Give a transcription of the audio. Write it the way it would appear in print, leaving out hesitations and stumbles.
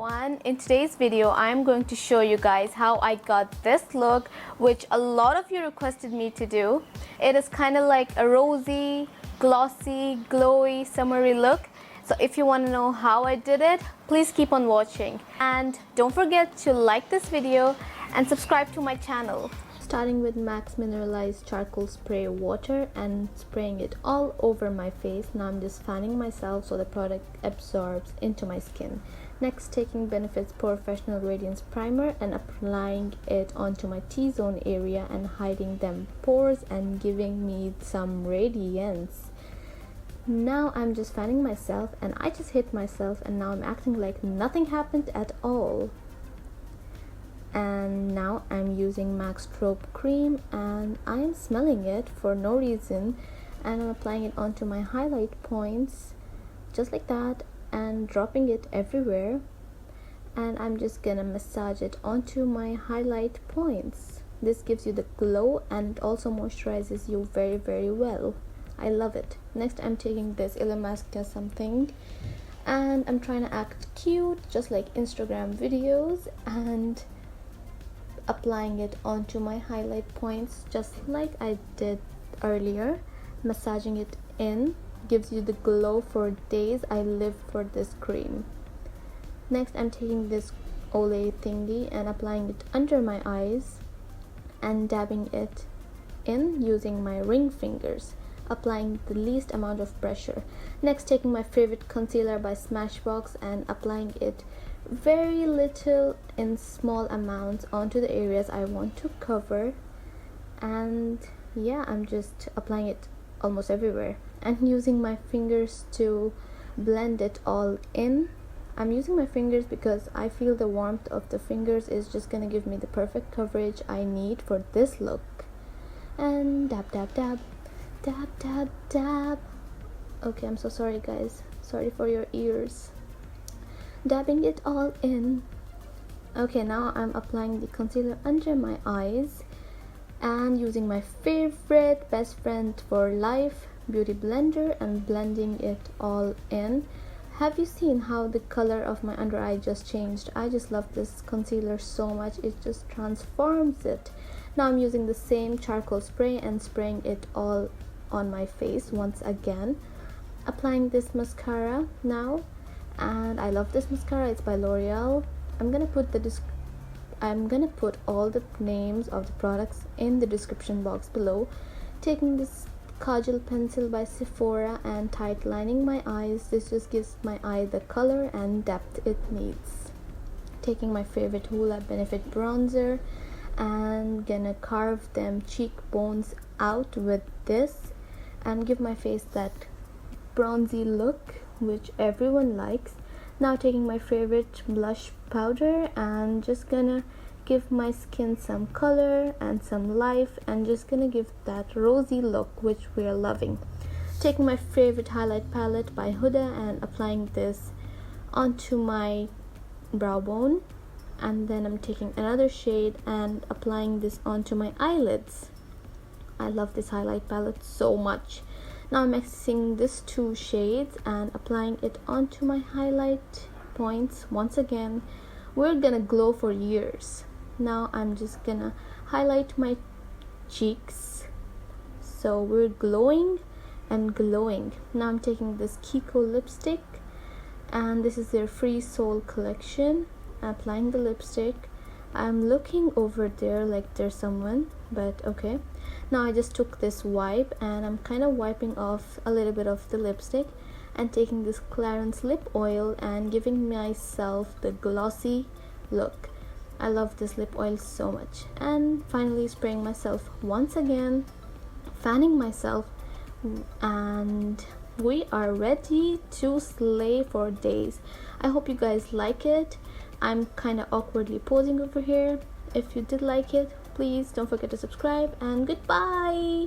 everyone. In today's video I'm going to show you guys how I got this look, which a lot of you requested me to do. It is kind of like a rosy, glossy, glowy, summery look. So if you want to know how I did it, please keep on watching. And don't forget to like this video and subscribe to my channel. Starting with MAC's Mineralize charcoal spray water and spraying it all over my face. Now I'm just fanning myself so the product absorbs into my skin. Next, taking Benefit's Professional Radiance Primer and applying it onto my T-zone area and hiding them pores and giving me some radiance. Now I'm just fanning myself and I just hit myself and now I'm acting like nothing happened at all. And now I'm using MAC's Strobe cream and I'm smelling it for no reason, and I'm applying it onto my highlight points just like that and dropping it everywhere, and I'm just gonna massage it onto my highlight points. This gives you the glow and it also moisturizes you very well. I love it. Next, I'm taking this Illamasqua something and I'm trying to act cute just like Instagram videos and applying it onto my highlight points just like I did earlier. Massaging it in gives you the glow for days. I live for this cream. Next, I'm taking this Olay thingy and applying it under my eyes and dabbing it in using my ring fingers, applying the least amount of pressure. Next, taking my favorite concealer by Smashbox and applying it very little in small amounts onto the areas I want to cover. And yeah, I'm just applying it almost everywhere and using my fingers to blend it all in. I'm using my fingers because I feel the warmth of the fingers is just gonna give me the perfect coverage I need for this look. And dab dab dab dab dab dab. Okay, I'm so sorry guys, sorry for your ears. Dabbing it all in. Okay, now I'm applying the concealer under my eyes and using my favorite best friend for life beauty blender and blending it all in. Have you seen how the color of my under eye just changed? I just love this concealer so much, it just transforms it. Now I'm using the same charcoal spray and spraying it all on my face once again. Applying this mascara now, and I love this mascara. It's by L'Oreal. I'm gonna put all the names of the products in the description box below. Taking this Kajal pencil by Sephora and tight lining my eyes. This just gives my eye the color and depth it needs. Taking my favorite Hoola Benefit bronzer and gonna carve them cheekbones out with this and give my face that bronzy look which everyone likes. Now taking my favorite blush powder and just gonna give my skin some color and some life and just gonna give that rosy look which we are loving. Taking my favorite highlight palette by Huda and applying this onto my brow bone, and then I'm taking another shade and applying this onto my eyelids. I love this highlight palette so much. Now I'm mixing these two shades and applying it onto my highlight points. Once again, we're gonna glow for years. Now I'm just gonna highlight my cheeks so we're glowing and glowing. Now I'm taking this Kiko lipstick and this is their Free Soul collection. Applying the lipstick. I'm looking over there like there's someone, but okay. Now I just took this wipe and I'm kind of wiping off a little bit of the lipstick and taking this Clarins lip oil and giving myself the glossy look. I love this lip oil so much. And finally spraying myself once again, fanning myself, and we are ready to slay for days. I hope you guys like it. I'm kind of awkwardly posing over here. If you did like it, please don't forget to subscribe and goodbye.